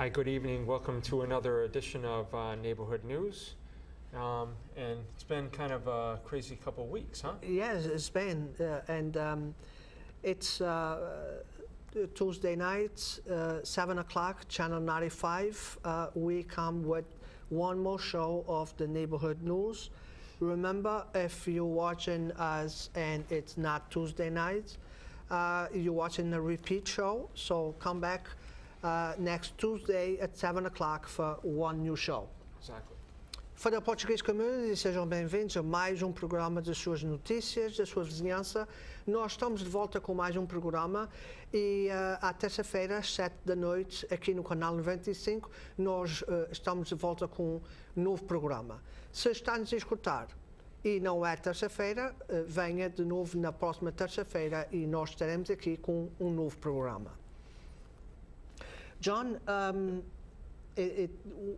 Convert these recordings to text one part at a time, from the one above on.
Hi, good evening. Welcome to another edition of Neighborhood News. And it's been kind of a crazy couple of weeks, huh? Yes, it's been. It's Tuesday nights, 7 o'clock, Channel 95. We come with one more show of the Neighborhood News. Remember, if you're watching us and it's not Tuesday nights, you're watching the repeat show, so come back next Tuesday at 7 o'clock for one new show. Exactly. For the Portuguese community, sejam bem-vindos a mais um programa das suas notícias, da sua vizinhança. Nós estamos de volta com mais um programa e à terça-feira, às 7 da noite, aqui no canal 95, nós estamos de volta com um novo programa. Se está-nos a escutar e não é terça-feira, venha de novo na próxima terça-feira e nós estaremos aqui com um novo programa. John,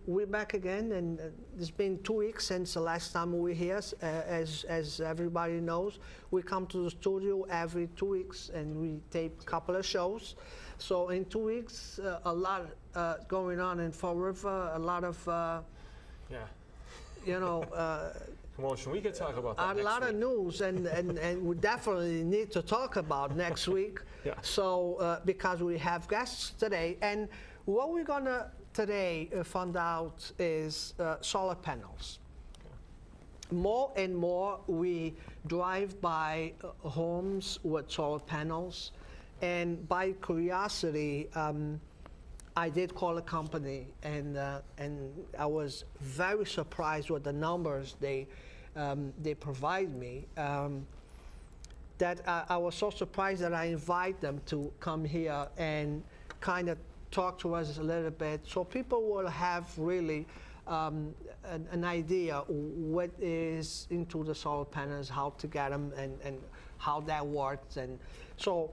we're back again, and it's been 2 weeks since the last time we were here. As everybody knows, we come to the studio every 2 weeks and we tape a couple of shows. So in 2 weeks, a lot going on in Fall River, a lot of, commotion. We could talk about that a lot next of news, and we definitely need to talk about next week. Yeah. So because we have guests today, and what we're gonna today find out is solar panels. Okay. More and more we drive by homes with solar panels, and by curiosity, I did call a company, and I was very surprised with the numbers they provide me. That I was so surprised that I invite them to come here and kind of talk to us a little bit, so people will have really an idea what is into the solar panels, how to get them, and how that works. And so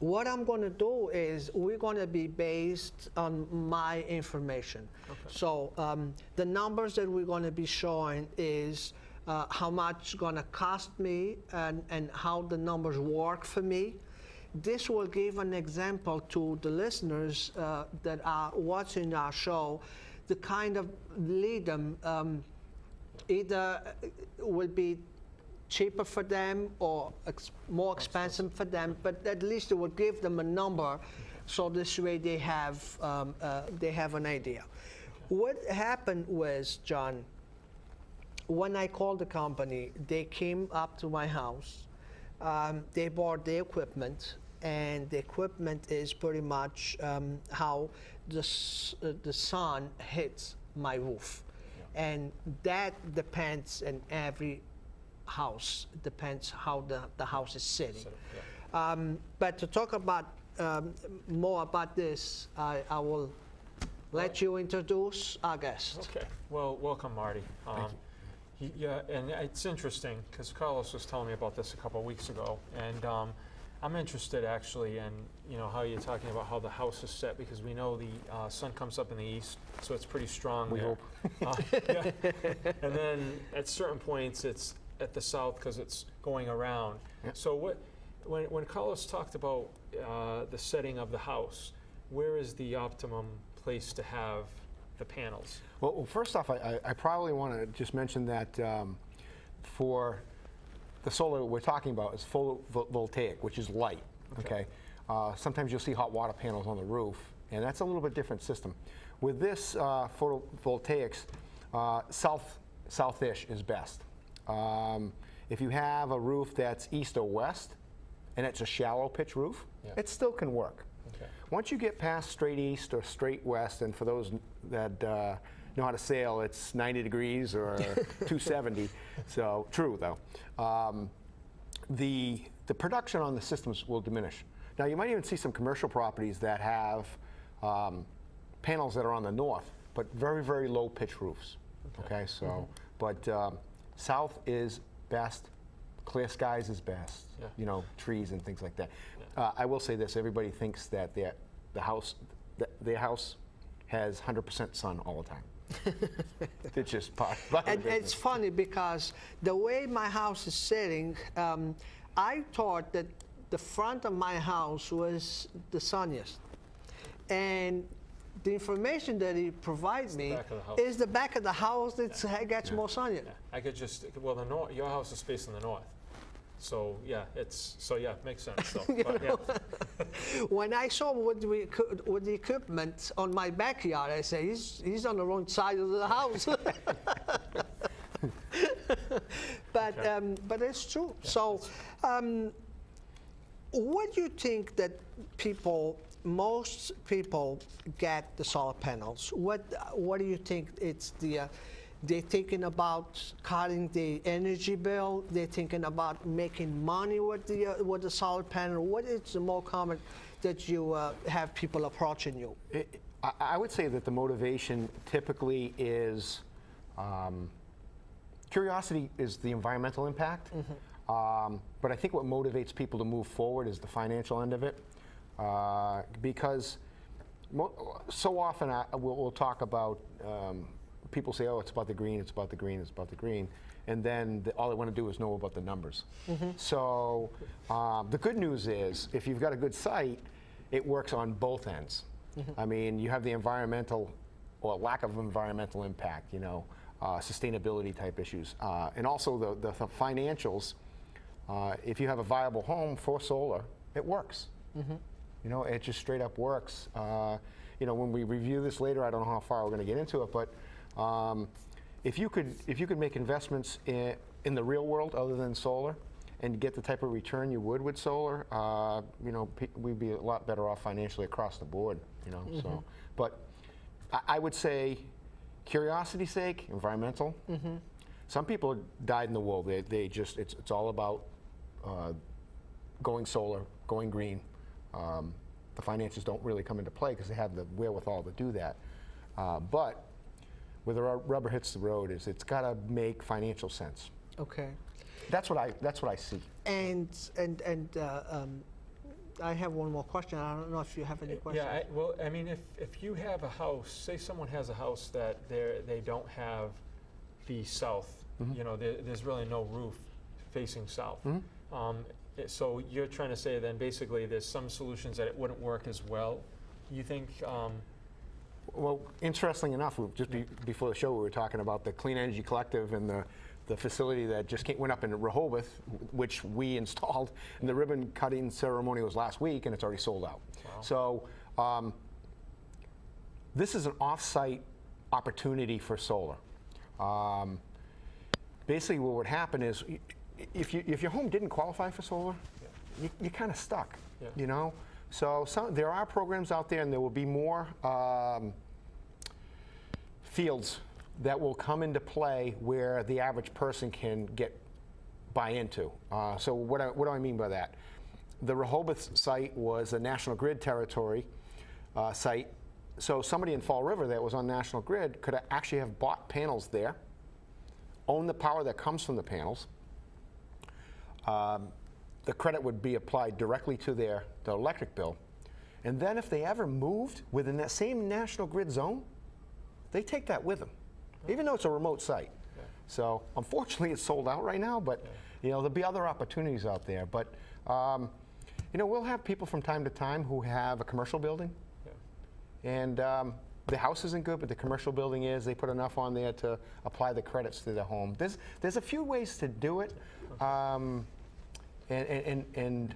what I'm going to do is we're going to be based on my information. Okay. So the numbers that we're going to be showing is how much it's going to cost me and how the numbers work for me. This will give an example to the listeners that are watching our show, to kind of lead them. Either will be cheaper for them or more expensive for them, but at least it will give them a number, so this way they have an idea. What happened was, John, when I called the company, they came up to my house, they bought the equipment, and the equipment is pretty much how the sun hits my roof. Yeah. And that depends on every house, depends how the house is sitting. Yeah. But to talk about more about this, I will let you introduce our guest. Okay. Well, welcome, Artie. Yeah, and it's interesting because Carlos was telling me about this a couple of weeks ago, and I'm interested actually in how you're talking about how the house is set, because we know the sun comes up in the east, so it's pretty strong. We there. hope. Yeah. And then at certain points it's at the south because it's going around. Yep. So when Carlos talked about the setting of the house, where is the optimum place to have the panels? Well, first off, I probably want to just mention that for the solar we're talking about is photovoltaic, which is light. Okay. Sometimes you'll see hot water panels on the roof, and that's a little bit different system. With this photovoltaics, southish is best. If you have a roof that's east or west, and it's a shallow pitch roof, it still can work. Okay. Once you get past straight east or straight west, and for those that know how to sail, it's 90 degrees or 270. So true though. The production on the systems will diminish. Now you might even see some commercial properties that have panels that are on the north, but very, very low pitch roofs. Okay, so but south is best. Clear skies is best. Yeah. Trees and things like that. Yeah. I will say this: everybody thinks that their house has 100% sun all the time. It's just part of and it's funny because the way my house is sitting, I thought that the front of my house was the sunniest, and the information that he provides me back of the house. is the back of the house that gets more sunlight. Yeah, I could just, well, the north, your house is facing the north. So, yeah, makes sense. So, but, yeah. When I saw him with the equipment on my backyard, I say, he's on the wrong side of the house. But it's true. So, what do you think that most people get the solar panels? What do you think it's they're thinking about cutting the energy bill? They're thinking about making money with the solar panel? What is the more common that you have people approaching you? I would say that the motivation typically is curiosity is the environmental impact. But I think what motivates people to move forward is the financial end of it. Because so often we'll talk about people say, oh, it's about the green, it's about the green, it's about the green. And then all they want to do is know about the numbers. So the good news is if you've got a good site, it works on both ends. I mean, you have the environmental or lack of environmental impact, sustainability type issues. And also the financials, if you have a viable home for solar, it works. It just straight up works. When we review this later, I don't know how far we're going to get into it, but if you could make investments in the real world other than solar and get the type of return you would with solar, we'd be a lot better off financially across the board. So, but I would say, curiosity's sake, environmental. Some people died in the wool. They just it's all about going solar, going green. The finances don't really come into play because they have the wherewithal to do that. But where the rubber hits the road is it's got to make financial sense. Okay. That's what I see. And I have one more question. I don't know if you have any questions. Yeah, I mean, if you have a house, say someone has a house that they don't have the south, there's really no roof facing south. So you're trying to say then basically there's some solutions that it wouldn't work as well, you think? Well, interestingly enough, before the show we were talking about the Clean Energy Collective and the facility that just went up in Rehoboth, which we installed, and the ribbon cutting ceremony was last week, and it's already sold out. Wow. So this is an off-site opportunity for solar. Basically, what would happen is if your home didn't qualify for solar, you're kind of stuck. So there are programs out there, and there will be more fields that will come into play where the average person can buy into. So what do I mean by that? The Rehoboth site was a National Grid territory site. So somebody in Fall River that was on National Grid could actually have bought panels there, own the power that comes from the panels. The credit would be applied directly to their electric bill. And then if they ever moved within that same National Grid zone, they take that with them, even though it's a remote site. So unfortunately it's sold out right now, but there'll be other opportunities out there. But we'll have people from time to time who have a commercial building, and the house isn't good, but the commercial building is. They put enough on there to apply the credits to the home. There's a few ways to do it. And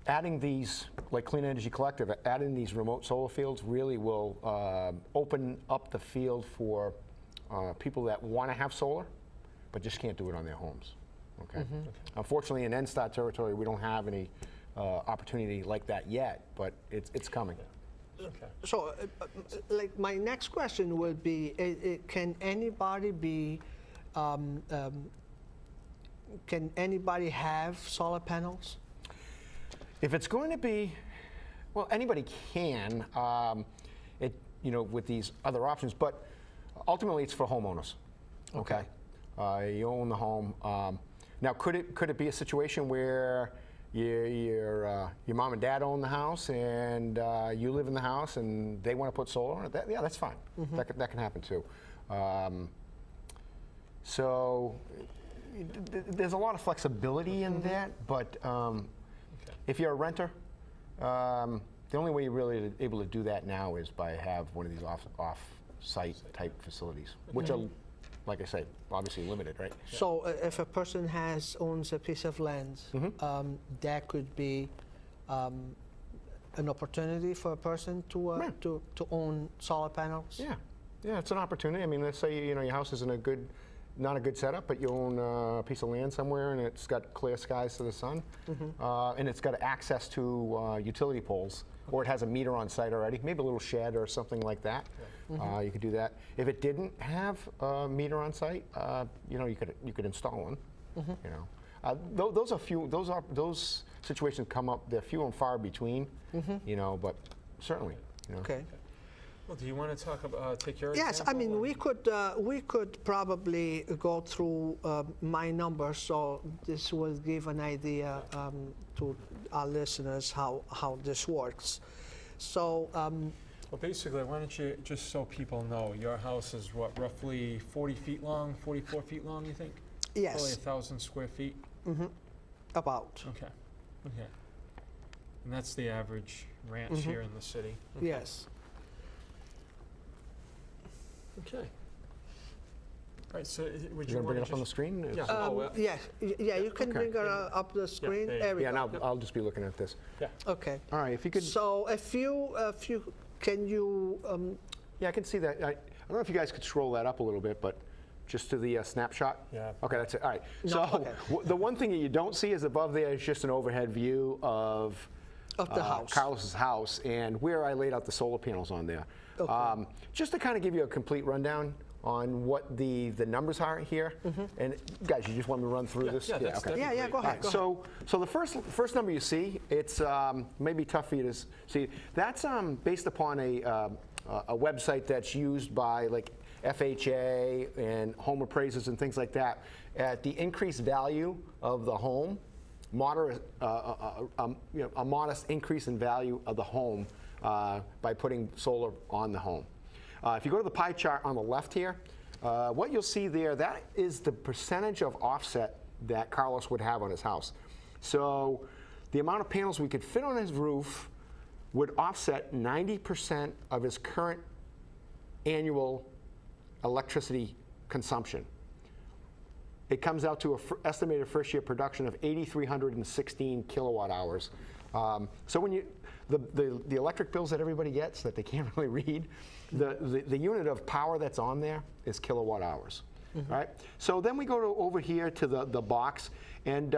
adding these, like Clean Energy Collective, adding these remote solar fields really will open up the field for people that want to have solar, but just can't do it on their homes. Okay. Unfortunately, in NSTAR territory, we don't have any opportunity like that yet, but it's coming. Okay. So, like my next question would be: can anybody be? Can anybody have solar panels? If it's going to be, well, anybody can, with these other options, but ultimately it's for homeowners. Okay. You own the home. Now, could it be a situation where your mom and dad own the house and you live in the house and they want to put solar on it? Yeah, that's fine. That can happen too. So there's a lot of flexibility in that, but if you're a renter, The only way you're really able to do that now is by have one of these off-site type facilities, which are, like I say, obviously limited, right? So if a person owns a piece of land, that could be an opportunity for a person to own solar panels? Yeah, it's an opportunity. I mean, let's say your house is in not a good setup, but you own a piece of land somewhere and it's got clear skies to the sun, and it's got access to utility poles, or it has a meter on site already, maybe a little shed or something like that. You could do that. If it didn't have a meter on site, you could install one. Those situations come up. They're few and far between. But certainly. Okay. Well, do you want to talk about take your Yes, example? I mean we could probably go through my numbers, so this will give an idea to our listeners how this works. So. Well, basically, why don't you, just so people know, your house is what, roughly 40 feet long, 44 feet long, you think? Yes. Probably 1,000 square feet? About. Okay. And that's the average ranch here in the city? Okay. Yes. Okay. All right, so would You you gonna bring it up on the screen? Yeah. Yeah, you can Okay. bring her up the screen. there you There we Yeah, go. now I'll just be looking at this. Okay. All right, if you could. So if you can you Yeah, I can see that. I don't know if you guys could scroll that up a little bit, but just to the snapshot? Yeah. Okay, that's it. All right. No, So okay. the one thing that you don't see is above there is just an overhead view of the house. Carlos's house and where I laid out the solar panels on there. Okay. Just to kind of give you a complete rundown on what the numbers are here. And guys, you just want me to run through this? Yeah, that's okay. that'd be Yeah, great. go All ahead. right, so the first number you see, it's maybe tough for you to see. That's based upon a website that's used by like FHA and home appraisers and things like that. At the increased value of the home, a modest increase in value of the home by putting solar on the home. If you go to the pie chart on the left here, what you'll see there, that is the percentage of offset that Carlos would have on his house. So the amount of panels we could fit on his roof would offset 90% of his current annual electricity consumption. It comes out to an estimated first year production of 8,316 kilowatt hours. So when the electric bills that everybody gets that they can't really read, the unit of power that's on there is kilowatt hours, right? So then we go over here to the box, and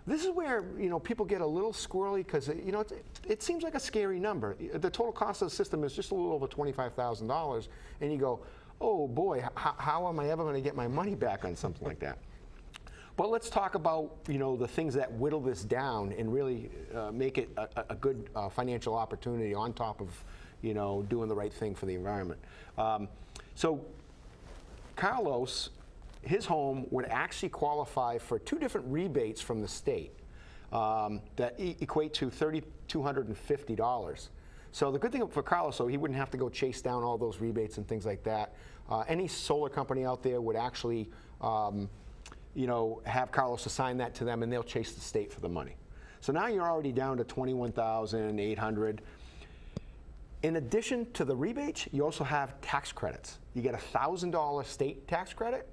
this is where people get a little squirrely because it seems like a scary number. The total cost of the system is just a little over $25,000, and you go, oh boy, how am I ever going to get my money back on something like that? But let's talk about the things that whittle this down and really make it a good financial opportunity on top of doing the right thing for the environment. So Carlos, his home would actually qualify for 2 different rebates from the state that equate to $3,250. So the good thing for Carlos, though, he wouldn't have to go chase down all those rebates and things like that. Any solar company out there would actually have Carlos assign that to them, and they'll chase the state for the money. So now you're already down to $21,800. In addition to the rebates, you also have tax credits. You get a $1,000 state tax credit,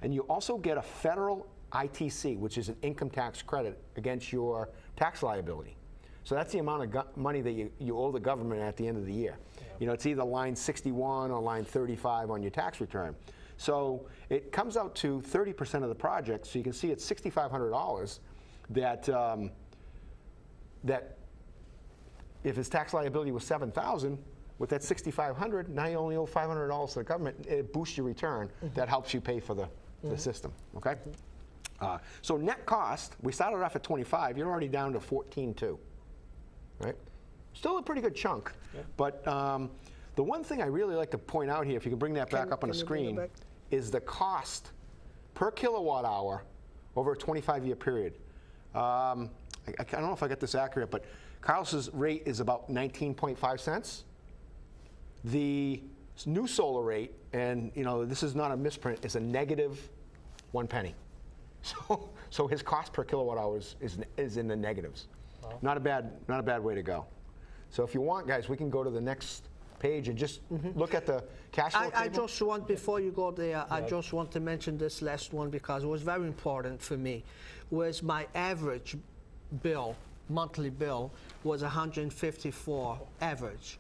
and you also get a federal ITC, which is an income tax credit against your tax liability. So that's the amount of money that you owe the government at the end of the year. It's either line 61 or line 35 on your tax return. So it comes out to 30% of the project. So you can see it's $6,500 that if his tax liability was $7,000, with that $6,500, now you only owe $500 to the government. It boosts your return. That helps you pay for the system. Okay. So net cost, we started off at 25. You're already down to 14.2. Right? Still a pretty good chunk. Yeah. But the one thing I really like to point out here, if you can bring that back up on the screen, is the cost per kilowatt hour over a 25-year period. I don't know if I got this accurate, but Carlos's rate is about 19.5 cents. The new solar rate, and this is not a misprint, is a negative 1 penny. So his cost per kilowatt hour is in the negatives. Wow. Not a bad way to go. So if you want, guys, we can go to the next page and just look at the cash flow I table. just want, before you go there, I just want to mention this last one because it was very important for me. Was my average bill, monthly bill, was 154 average.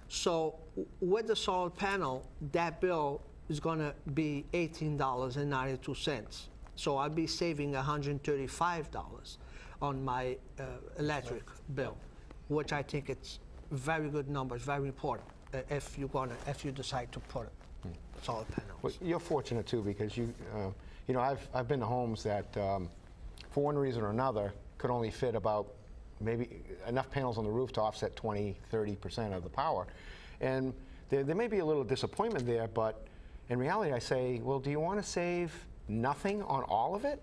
So with the solar panel, that bill is going to be $18.92. So I'll be saving $135 on my electric bill, which I think it's very good numbers, very important if you decide to put solar panels. Well, you're fortunate too because you know, I've been to homes that for one reason or another could only fit about maybe enough panels on the roof to offset 20-30% of the power, and there may be a little disappointment there, but in reality I say, well, do you want to save nothing on all of it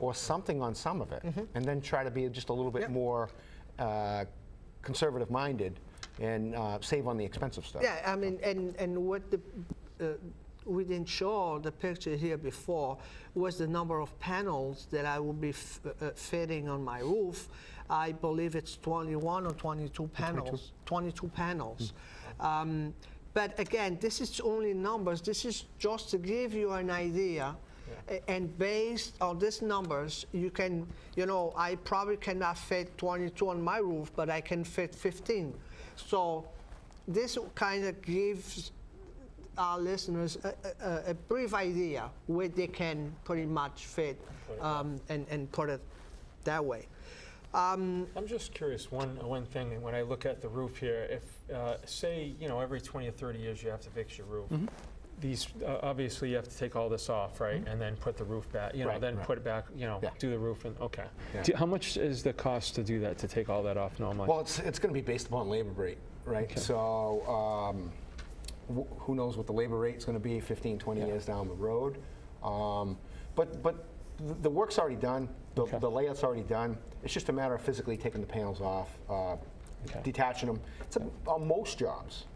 or something on some of it, and then try to be just a little bit more conservative minded and save on the expensive stuff? Yeah, I mean, and what we didn't show the picture here before was the number of panels that I will be fitting on my roof. I believe it's 21 or 22 panels. 22 panels. But again, this is only numbers. This is just to give you an idea. And based on these numbers, you can, you know, I probably cannot fit 22 on my roof, but I can fit 15. So this kind of gives our listeners a brief idea where they can pretty much fit and put it that way. I'm just curious, one thing, when I look at the roof here, if, say, you know, every 20 or 30 years you have to fix your roof, these, obviously you have to take all this off, right, and then put the roof back, you know, then put it back, you know, do the roof, and okay. How much is the cost to do that, to take all that off normally? Well, it's going to be based upon labor rate, right? Okay. So who knows what the labor rate is going to be 15, 20 years down the road. But the work's already done. The layout's already done. It's just a matter of physically taking the panels off, detaching them. It's most jobs.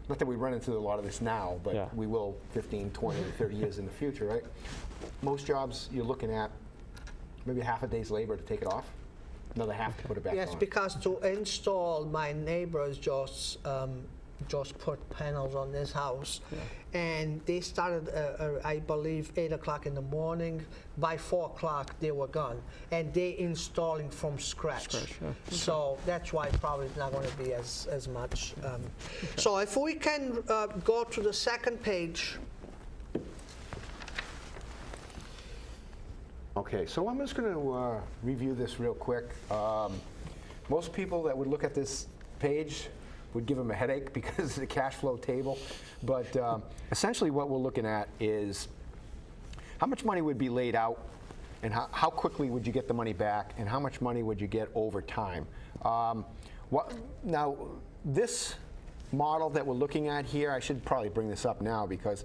Not that we run into a lot of this now, but we will 15, 20, 30 years in the future, right? Most jobs you're looking at maybe half a day's labor to take it off, another half to put it back on. Yes, because to install, my neighbors just put panels on this house, and they started, I believe, 8 o'clock in the morning. By 4 o'clock, they were gone, and they installing from scratch. So that's why probably it's not going to be as much. So if we can go to the second page. Okay, so I'm just going to review this real quick. Most people that would look at this page would give them a headache because it's a cash flow table. But essentially what we're looking at is how much money would be laid out and how quickly would you get the money back and how much money would you get over time. Now, this model that we're looking at here, I should probably bring this up now because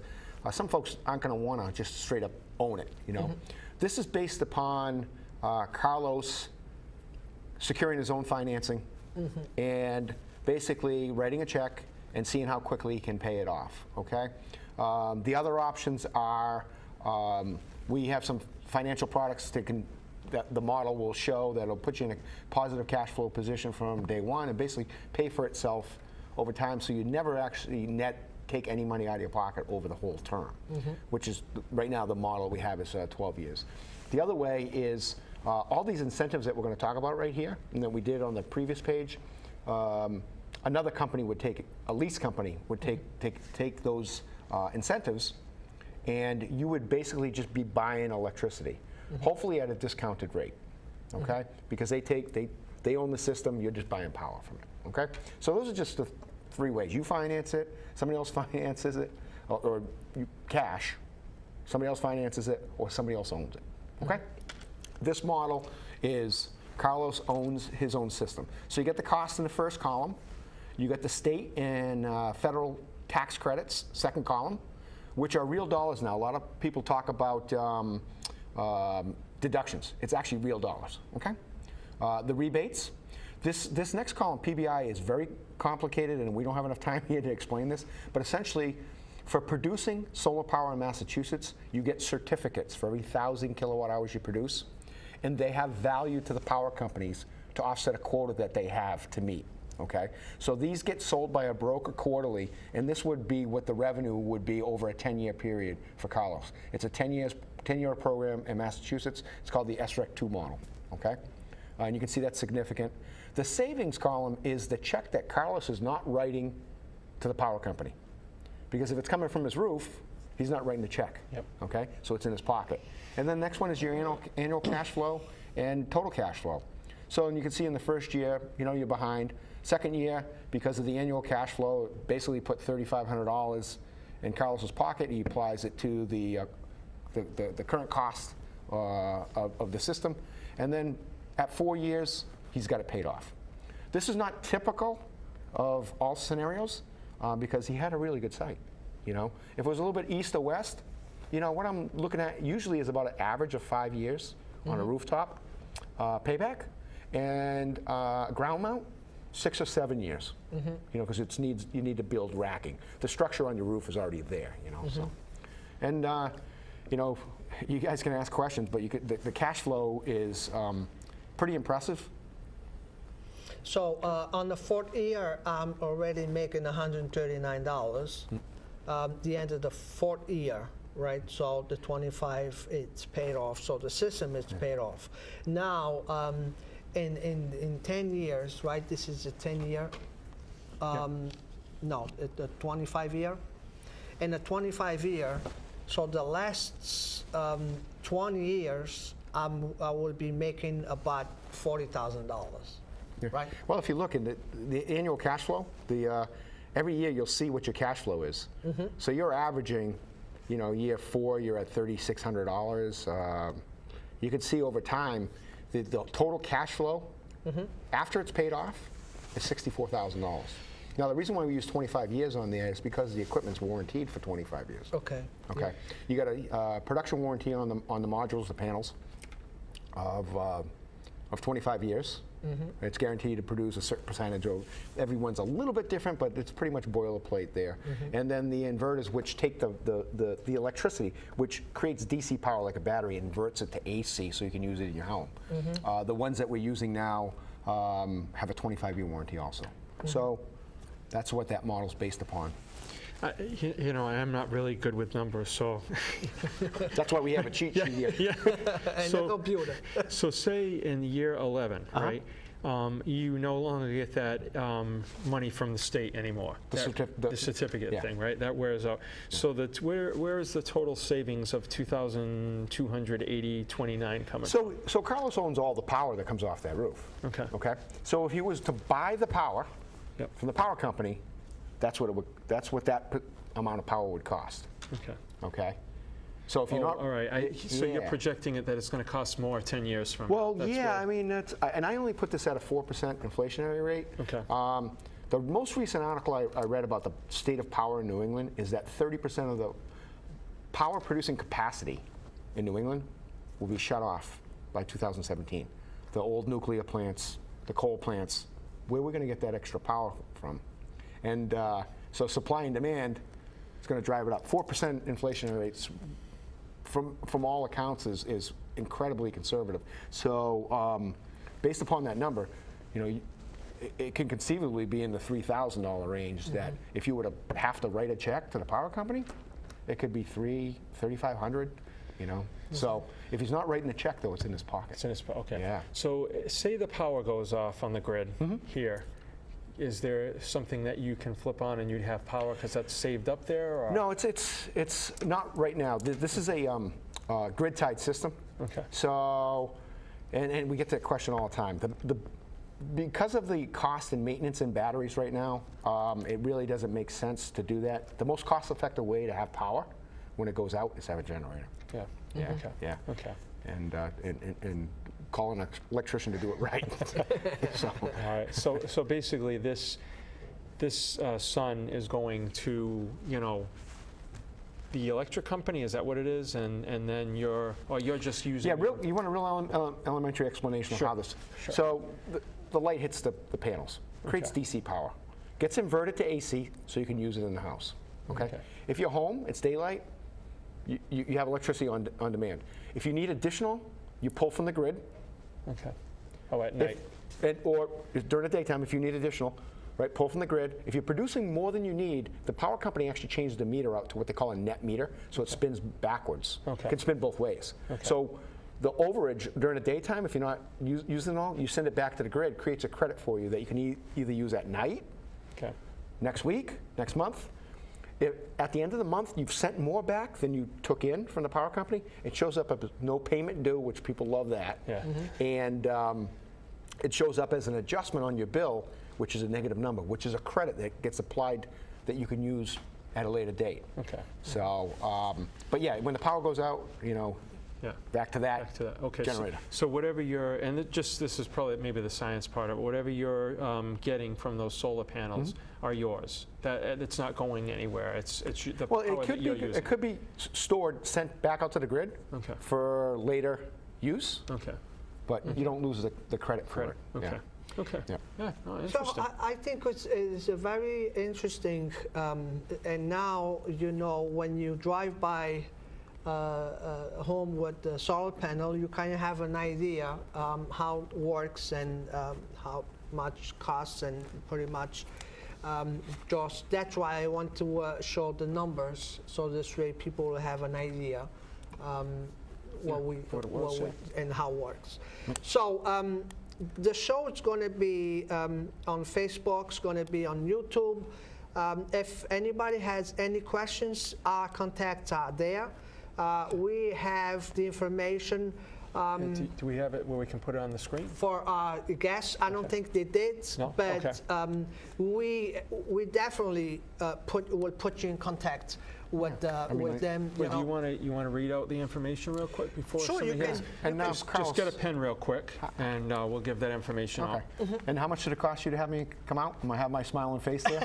some folks aren't going to want to just straight up own it, you know. This is based upon Carlos securing his own financing and basically writing a check and seeing how quickly he can pay it off, okay? The other options are, we have some financial products that the model will show that'll put you in a positive cash flow position from day one and basically pay for itself over time, so you never actually take any money out of your pocket over the whole term, which is right now the model we have is 12 years. The other way is all these incentives that we're going to talk about right here and that we did on the previous page, another company would take, a lease company would take those incentives, and you would basically just be buying electricity, hopefully at a discounted rate, okay? Because they own the system, you're just buying power from it, okay? So those are just the 3 ways. You finance it, somebody else finances it, or you cash, somebody else finances it, or somebody else owns it, okay? This model is Carlos owns his own system. So you get the cost in the first column, you get the state and federal tax credits, second column, which are real dollars now. A lot of people talk about deductions. It's actually real dollars, okay? The rebates. This next column, PBI, is very complicated and we don't have enough time here to explain this, but essentially for producing solar power in Massachusetts, you get certificates for every 1,000 kilowatt hours you produce, and they have value to the power companies to offset a quota that they have to meet. Okay, so these get sold by a broker quarterly, and this would be what the revenue would be over a 10-year period for Carlos. It's a 10-year program in Massachusetts. It's called the SREC 2 model. Okay, and you can see that's significant. The savings column is the check that Carlos is not writing to the power company, because if it's coming from his roof, he's not writing the check. Yep. Okay, so it's in his pocket. And then next one is your annual cash flow and total cash flow. So and you can see in the first year, you're behind. Second year, because of the annual cash flow, basically put $3,500 in Carlos's pocket. He applies it to the current cost of the system, and then at 4 years, he's got it paid off. This is not typical of all scenarios because he had a really good site. If it was a little bit east or west, what I'm looking at usually is about an average of 5 years on a rooftop payback, and ground mount 6 or 7 years. Because you need to build racking. The structure on your roof is already there. So, and you guys can ask questions, but the cash flow is pretty impressive. So on the fourth year, I'm already making $139. The end of the fourth year, right? So the 25, it's paid off. So the system is paid off. Now, in 10 years, right? This is a 10-year. No, the 25-year. In the 25-year, so the last 20 years, I will be making about $40,000. Yeah. Right? Well, if you look at the annual cash flow, every year you'll see what your cash flow is. So you're averaging, year 4, you're at $3,600. You can see over time, the total cash flow after it's paid off is $64,000. Now, the reason why we use 25 years on there is because the equipment's warranted for 25 years. Okay. Okay. Yeah. You got a production warranty on the modules, the panels, of 25 years. It's guaranteed to produce a certain percentage of. Everyone's a little bit different, but it's pretty much boilerplate there. And then the inverters, which take the electricity, which creates DC power like a battery, inverts it to AC, so you can use it in your home. The ones that we're using now have a 25-year warranty also. So that's what that model's based upon. I'm not really good with numbers, so. That's why we have a cheat sheet here. And the computer. So say in year 11, right, you no longer get that money from the state anymore. The certificate thing, right? That wears out. So where is the total savings of $2,280.29 coming from? So Carlos owns all the power that comes off that roof. Okay. Okay. So if he was to buy the power from the power company, that's what that amount of power would cost. Okay. Okay. So if you're not all right. So you're projecting it that it's going to cost more 10 years from now. Well, I mean, and I only put this at a 4% inflationary rate. Okay. The most recent article I read about the state of power in New England is that 30% of the power producing capacity in New England will be shut off by 2017. The old nuclear plants, the coal plants, where we're going to get that extra power from? And so supply and demand is going to drive it up. 4% inflation rates, from all accounts, is incredibly conservative. So based upon that number, it can conceivably be in the $3,000 range. That if you were to have to write a check to the power company, it could be $3,500. So if he's not writing the check, though, it's in his pocket. It's in his pocket. Okay. Yeah. So say the power goes off on the grid here. Is there something that you can flip on and you'd have power because that's saved up there? Or? No, it's not right now. This is a grid-tied system. Okay. So, and we get that question all the time. Because of the cost and maintenance in batteries right now, it really doesn't make sense to do that. The most cost-effective way to have power when it goes out is have a generator. Yeah. Yeah. Okay. Yeah. Okay. And call an electrician to do it right. So. All right. So basically, this sun is going to the electric company. Is that what it is? And then you're just using. Yeah. You want a real elementary explanation of how this. Sure. So the light hits the panels, creates DC power, gets inverted to AC, so you can use it in the house. Okay. If you're home, it's daylight. You have electricity on demand. If you need additional, you pull from the grid. Okay. Oh, at night. or during the daytime, if you need additional, right, pull from the grid. If you're producing more than you need, the power company actually changes the meter out to what they call a net meter, so it spins backwards. Okay. It can spin both ways. Okay. So the overage during the daytime, if you're not using it all, you send it back to the grid, creates a credit for you that you can either use at night, Okay. next week, next month. If at the end of the month you've sent more back than you took in from the power company, it shows up as no payment due, which people love that. Yeah. And it shows up as an adjustment on your bill, which is a negative number, which is a credit that gets applied that you can use at a later date. Okay. So, but yeah, when the power goes out, Yeah. back to that, Back to that. Okay. generator. So whatever you're, and this is probably maybe the science part of it, whatever you're getting from those solar panels are yours. It's not going anywhere. It's the Well, power that you're using. it could be stored, sent back out to the grid Okay. for later use, Okay. but you don't lose the credit for Credit. it. Okay. Yeah. Okay. Yeah. Yeah. No, So interesting. I think it's a very interesting, and now when you drive by a home with the solar panel, you kind of have an idea how it works and how much costs and pretty much. Just that's why I want to show the numbers, so this way people will have an idea what it was, and how it works. So the show is going to be on Facebook, it's going to be on YouTube. If anybody has any questions, our contacts are there. We have the information Do we have it where we can put it on the screen? for our guests. I don't think they did, No? but Okay. we definitely will put you in contact with with them. But do you want to read out the information real quick before Sure, you somebody can. has? And now, Just Carlos, get a pen real quick, and we'll give that information okay. out. And how much did it cost you to have me come out? Am I have my smiling face there?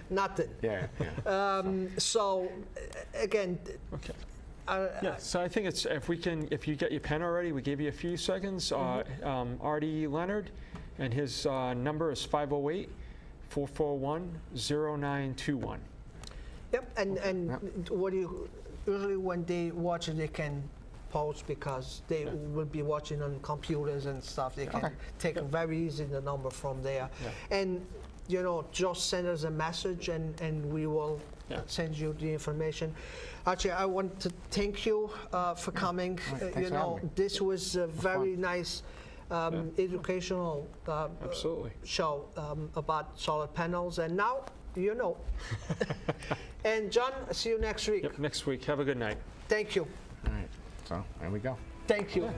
Nothing. Yeah. So again, Okay. Yeah, so I think it's, if you get your pen already, we gave you a few seconds. Artie Leonard, and his number is 508-441-0921. yep. And what do you usually when they watch it, they can pause because they will be watching on computers and stuff. They can take very easy the number from there, and just send us a message and we will send you the information. Archie, I want to thank you for coming. Thanks for having me. This was a very nice educational Absolutely. show about solar panels, and now you know. And John, see you next week. Yep, next week. Have a good night. Thank you. All right. So there we go. Thank you.